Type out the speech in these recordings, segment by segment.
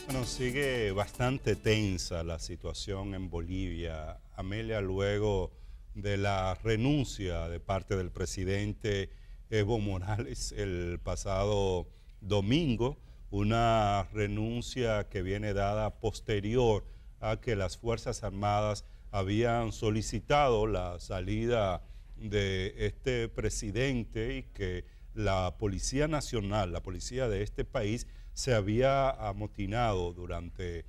Bueno, sigue bastante tensa la situación en Bolivia, Amelia, luego de la renuncia de parte del presidente Evo Morales el pasado domingo, una renuncia que viene dada posterior a que las Fuerzas Armadas habían solicitado la salida de este presidente y que la Policía Nacional, la policía de este país, se había amotinado durante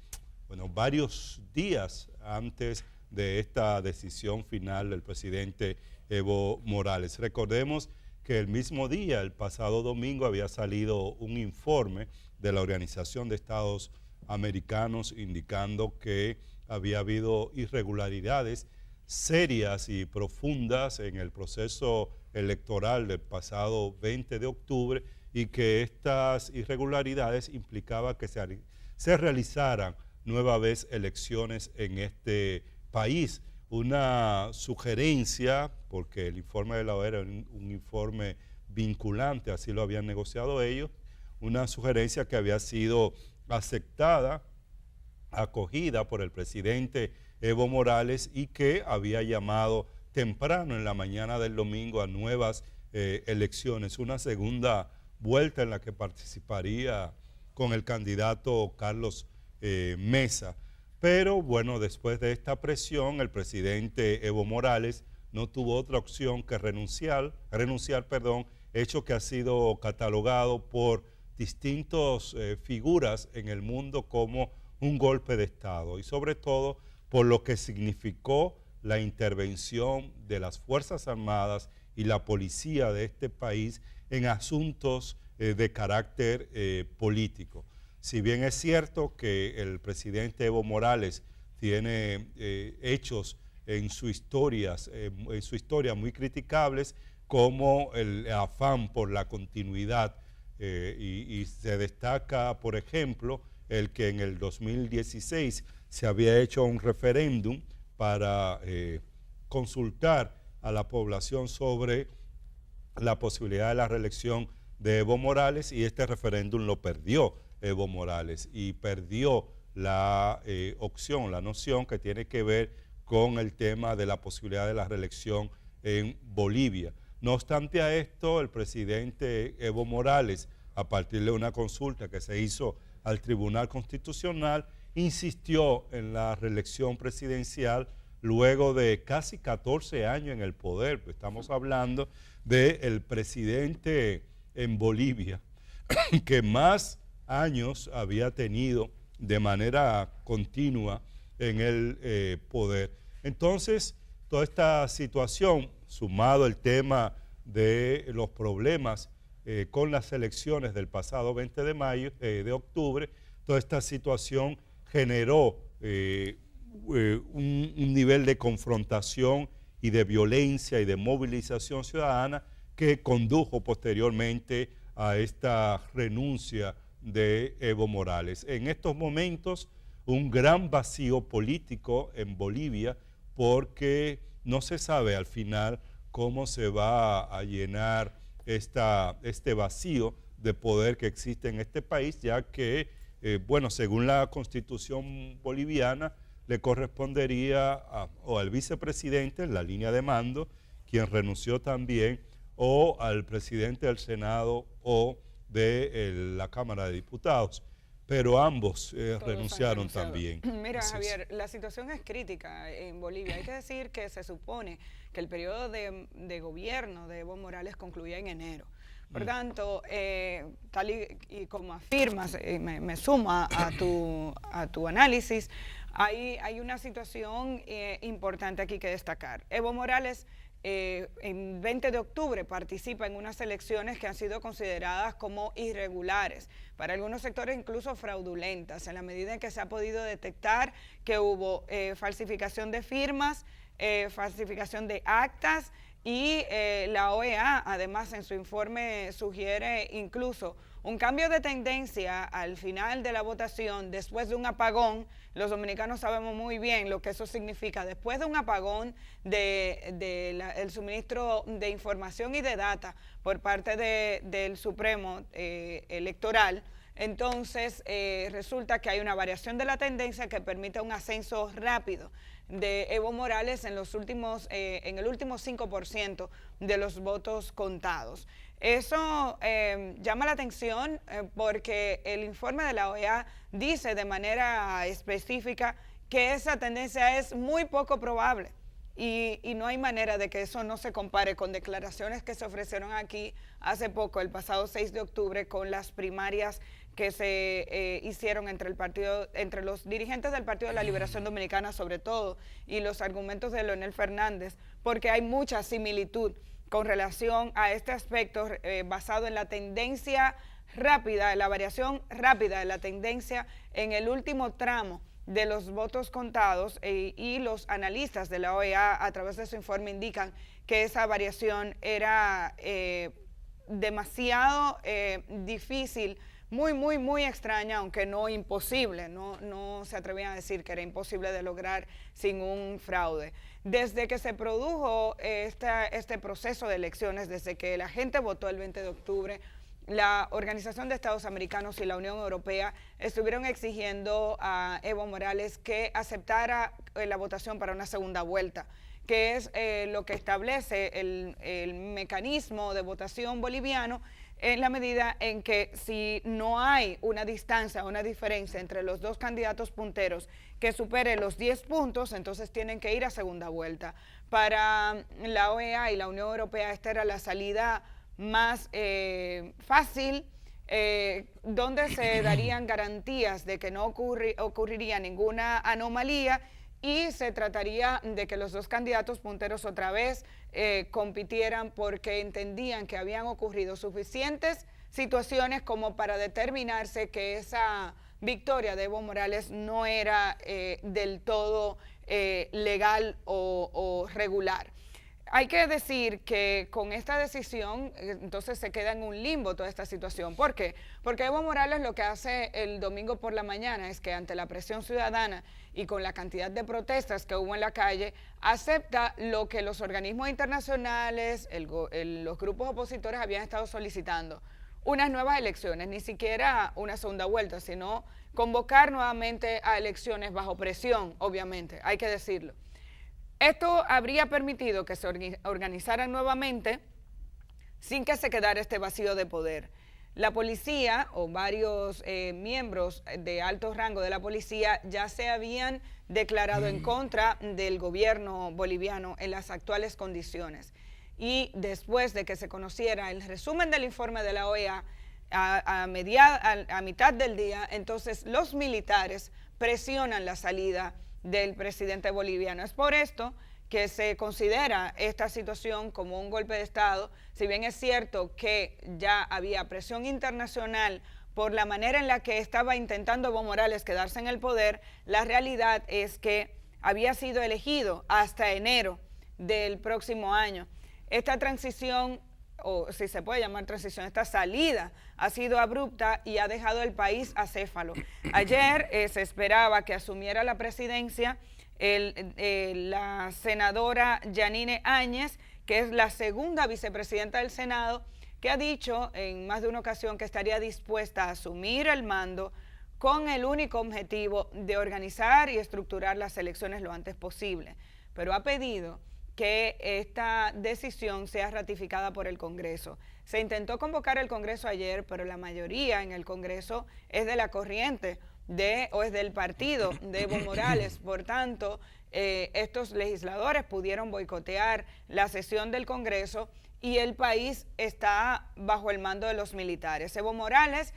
varios días antes de esta decisión final del presidente Evo Morales. Recordemos que el mismo día, el pasado domingo, había salido un informe de la Organización de Estados Americanos indicando que había habido irregularidades serias y profundas en el proceso electoral del pasado 20 de octubre y que estas irregularidades implicaban que se realizaran nueva vez elecciones en este país. Una sugerencia, porque el informe de la OEA era un informe vinculante, así lo habían negociado ellos, una sugerencia que había sido aceptada, acogida por el presidente Evo Morales y que había llamado temprano en la mañana del domingo a nuevas elecciones, una segunda vuelta en la que participaría con el candidato Carlos Mesa. Pero bueno, después de esta presión, el presidente Evo Morales no tuvo otra opción que renunciar, hecho que ha sido catalogado por distintas figuras en el mundo como un golpe de Estado y sobre todo por lo que significó la intervención de las Fuerzas Armadas y la policía de este país en asuntos de carácter político. Si bien es cierto que el presidente Evo Morales tiene hechos en su historia muy criticables, como el afán por la continuidad, y se destaca, por ejemplo, el que en el 2016 se había hecho un referéndum para consultar a la población sobre la posibilidad de la reelección de Evo Morales, y este referéndum lo perdió Evo Morales y perdió la opción, la noción que tiene que ver con el tema de la posibilidad de la reelección en Bolivia. No obstante a esto, el presidente Evo Morales, a partir de una consulta que se hizo al Tribunal Constitucional, insistió en la reelección presidencial luego de casi 14 años en el poder. Estamos hablando del presidente en Bolivia que más años había tenido de manera continua en el poder. Entonces, toda esta situación, sumado el tema de los problemas con las elecciones del pasado 20 de octubre, toda esta situación generó un nivel de confrontación y de violencia y de movilización ciudadana que condujo posteriormente a esta renuncia de Evo Morales. En estos momentos, un gran vacío político en Bolivia, porque no se sabe al final cómo se va a llenar este vacío de poder que existe en este país, ya que, según la Constitución boliviana, le correspondería o al vicepresidente en la línea de mando, quien renunció también, o al presidente del Senado o de la Cámara de Diputados. Pero ambos renunciaron también. Mira, Así es. Javier, la situación es crítica en Bolivia. Hay que decir que se supone que el periodo de gobierno de Evo Morales concluía en enero. Por tanto, tal y como afirmas, me sumo a tu análisis, hay una situación importante aquí que destacar. Evo Morales en 20 de octubre participa en unas elecciones que han sido consideradas como irregulares, para algunos sectores incluso fraudulentas, en la medida en que se ha podido detectar que hubo falsificación de firmas, falsificación de actas, y la OEA además en su informe sugiere incluso un cambio de tendencia al final de la votación después de un apagón. Los dominicanos sabemos muy bien lo que eso significa. Después de un apagón el suministro de información y de data por parte del Supremo Electoral, entonces resulta que hay una variación de la tendencia que permite un ascenso rápido de Evo Morales en el último 5% de los votos contados. Eso llama la atención porque el informe de la OEA dice de manera específica que esa tendencia es muy poco probable. Y no hay manera de que eso no se compare con declaraciones que se ofrecieron aquí hace poco, el pasado 6 de octubre, con las primarias que se hicieron entre los dirigentes del Partido de la Liberación Dominicana sobre todo, y los argumentos de Leonel Fernández, porque hay mucha similitud con relación a este aspecto basado en la tendencia rápida, la variación rápida de la tendencia en el último tramo de los votos contados, y los analistas de la OEA a través de su informe indican que esa variación era demasiado difícil, muy extraña, aunque no imposible. No se atrevían a decir que era imposible de lograr sin un fraude. Desde que se produjo este proceso de elecciones, desde que la gente votó el 20 de octubre, la Organización de Estados Americanos y la Unión Europea estuvieron exigiendo a Evo Morales que aceptara la votación para una segunda vuelta, que es lo que establece el mecanismo de votación boliviano, en la medida en que si no hay una distancia, una diferencia entre los dos candidatos punteros que supere los 10 puntos, entonces tienen que ir a segunda vuelta. Para la OEA y la Unión Europea esta era la salida más fácil, donde se darían garantías de que no ocurriría ninguna anomalía y se trataría de que los dos candidatos punteros otra vez compitieran, porque entendían que habían ocurrido suficientes situaciones como para determinarse que esa victoria de Evo Morales no era del todo legal o regular. Hay que decir que con esta decisión, entonces se queda en un limbo toda esta situación. ¿Por qué? Porque Evo Morales lo que hace el domingo por la mañana es que ante la presión ciudadana y con la cantidad de protestas que hubo en la calle, acepta lo que los organismos internacionales, los grupos opositores habían estado solicitando: unas nuevas elecciones, ni siquiera una segunda vuelta, sino convocar nuevamente a elecciones bajo presión, obviamente, hay que decirlo. Esto habría permitido que se organizaran nuevamente sin que se quedara este vacío de poder. La policía o varios miembros de alto rango de la policía ya se habían declarado en contra del gobierno boliviano en las actuales condiciones. Y después de que se conociera el resumen del informe de la OEA a mitad del día, entonces los militares presionan la salida del presidente boliviano. Es por esto que se considera esta situación como un golpe de Estado, si bien es cierto que ya había presión internacional por la manera en la que estaba intentando Evo Morales quedarse en el poder. La realidad es que había sido elegido hasta enero del próximo año. Esta transición, o si se puede llamar transición, esta salida ha sido abrupta y ha dejado el país acéfalo. Ayer se esperaba que asumiera la presidencia la senadora Yanine Áñez, que es la segunda vicepresidenta del Senado, que ha dicho en más de una ocasión que estaría dispuesta a asumir el mando con el único objetivo de organizar y estructurar las elecciones lo antes posible, pero ha pedido que esta decisión sea ratificada por el Congreso. Se intentó convocar el Congreso ayer, pero la mayoría en el Congreso es de la corriente o es del partido de Evo Morales. Por tanto, estos legisladores pudieron boicotear la sesión del Congreso y el país está bajo el mando de los militares. Evo Morales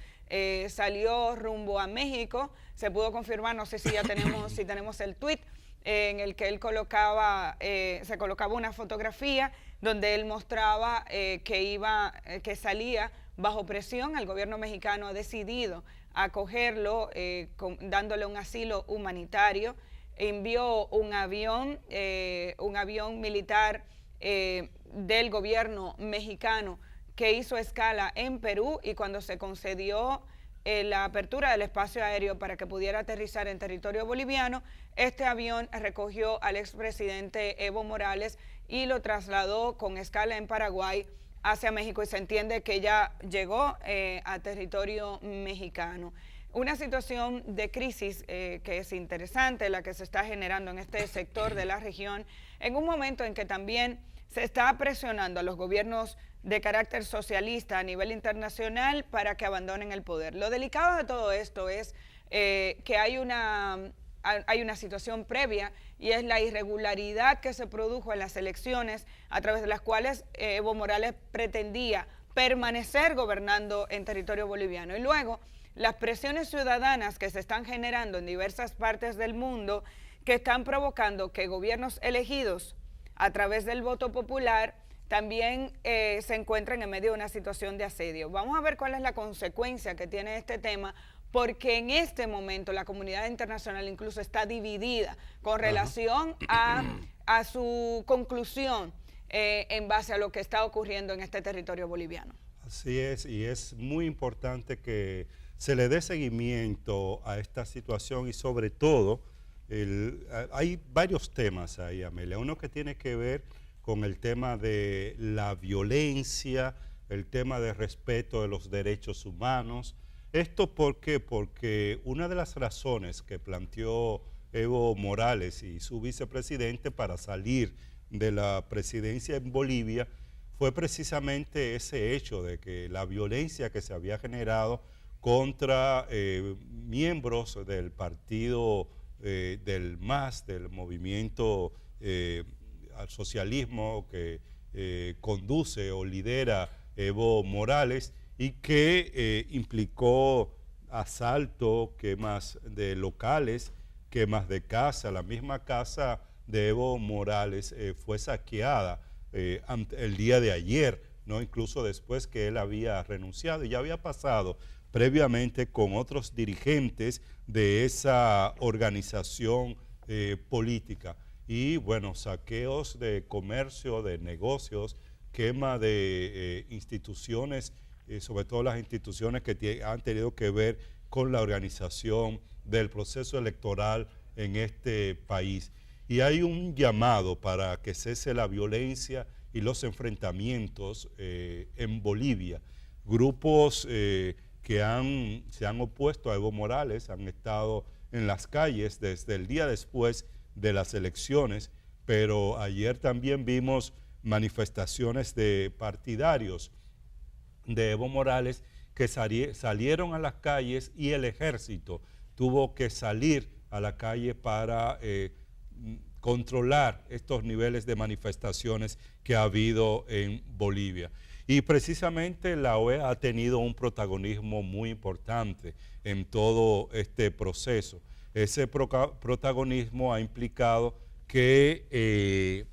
salió rumbo a México, se pudo confirmar, no sé si ya tenemos el tuit, en el que él se colocaba una fotografía donde él mostraba que salía bajo presión. El gobierno mexicano ha decidido acogerlo, dándole un asilo humanitario. Envió un avión militar del gobierno mexicano que hizo escala en Perú, y cuando se concedió la apertura del espacio aéreo para que pudiera aterrizar en territorio boliviano, este avión recogió al expresidente Evo Morales y lo trasladó con escala en Paraguay hacia México y se entiende que ya llegó a territorio mexicano. Una situación de crisis que es interesante, la que se está generando en este sector de la región, en un momento en que también se está presionando a los gobiernos de carácter socialista a nivel internacional para que abandonen el poder. Lo delicado de todo esto es que hay una situación previa y es la irregularidad que se produjo en las elecciones a través de las cuales Evo Morales pretendía permanecer gobernando en territorio boliviano. Y luego, las presiones ciudadanas que se están generando en diversas partes del mundo que están provocando que gobiernos elegidos a través del voto popular también se encuentren en medio de una situación de asedio. Vamos a ver cuál es la consecuencia que tiene este tema, porque en este momento la comunidad internacional incluso está dividida con relación a su conclusión en base a lo que está ocurriendo en este territorio boliviano. Así es, y es muy importante que se le dé seguimiento a esta situación y sobre todo, hay varios temas ahí, Amelia. Uno que tiene que ver con el tema de la violencia, el tema de respeto de los derechos humanos. ¿Esto por qué? Porque una de las razones que planteó Evo Morales y su vicepresidente para salir de la presidencia en Bolivia fue precisamente ese hecho de que la violencia que se había generado contra miembros del partido del MAS, del movimiento al socialismo que conduce o lidera Evo Morales y que implicó asalto, quemas de locales, quemas de casa. La misma casa de Evo Morales fue saqueada el día de ayer, ¿no? Incluso después que él había renunciado y ya había pasado previamente con otros dirigentes de esa organización política. Y bueno, saqueos de comercio, de negocios, quema de instituciones, sobre todo las instituciones que han tenido que ver con la organización del proceso electoral en este país. Y hay un llamado para que cese la violencia y los enfrentamientos en Bolivia. Grupos que se han opuesto a Evo Morales han estado en las calles desde el día después de las elecciones, pero ayer también vimos manifestaciones de partidarios de Evo Morales que salieron a las calles y el ejército tuvo que salir a la calle para controlar estos niveles de manifestaciones que ha habido en Bolivia. Y precisamente la OEA ha tenido un protagonismo muy importante en todo este proceso. Ese protagonismo ha implicado que,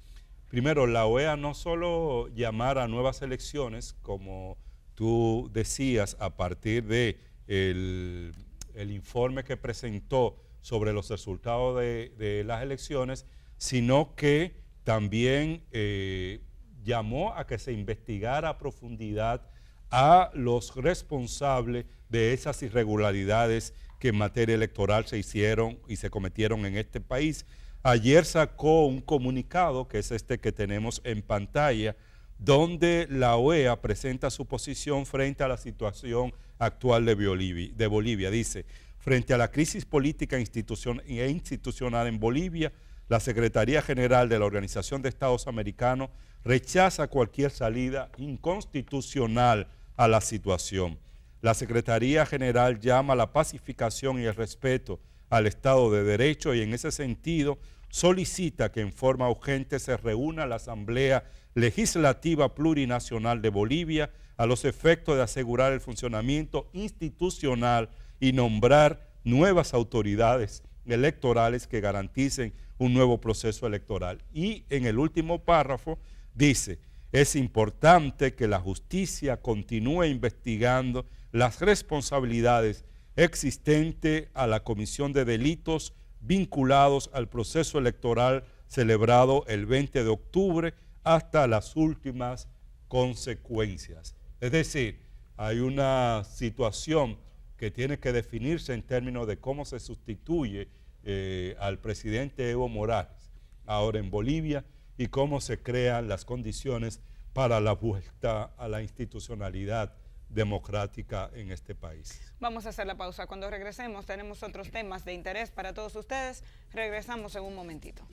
primero, la OEA no solo llamara a nuevas elecciones, como tú decías, a partir de el informe que presentó sobre los resultados de las elecciones, sino que también llamó a que se investigara a profundidad a los responsables de esas irregularidades que en materia electoral se hicieron y se cometieron en este país. Ayer sacó un comunicado, que es este que tenemos en pantalla, donde la OEA presenta su posición frente a la situación actual de Bolivia. Dice: frente a la crisis política e institucional en Bolivia, la Secretaría General de la Organización de Estados Americanos rechaza cualquier salida inconstitucional a la situación. La Secretaría General llama a la pacificación y el respeto al Estado de Derecho y en ese sentido solicita que en forma urgente se reúna la Asamblea Legislativa Plurinacional de Bolivia a los efectos de asegurar el funcionamiento institucional y nombrar nuevas autoridades electorales que garanticen un nuevo proceso electoral. Y en el último párrafo dice: es importante que la justicia continúe investigando las responsabilidades existentes a la comisión de delitos vinculados al proceso electoral celebrado el 20 de octubre hasta las últimas consecuencias. Es decir, hay una situación que tiene que definirse en términos de cómo se sustituye al presidente Evo Morales ahora en Bolivia y cómo se crean las condiciones para la vuelta a la institucionalidad democrática en este país. Vamos a hacer la pausa. Cuando regresemos tenemos otros temas de interés para todos ustedes. Regresamos en un momentito.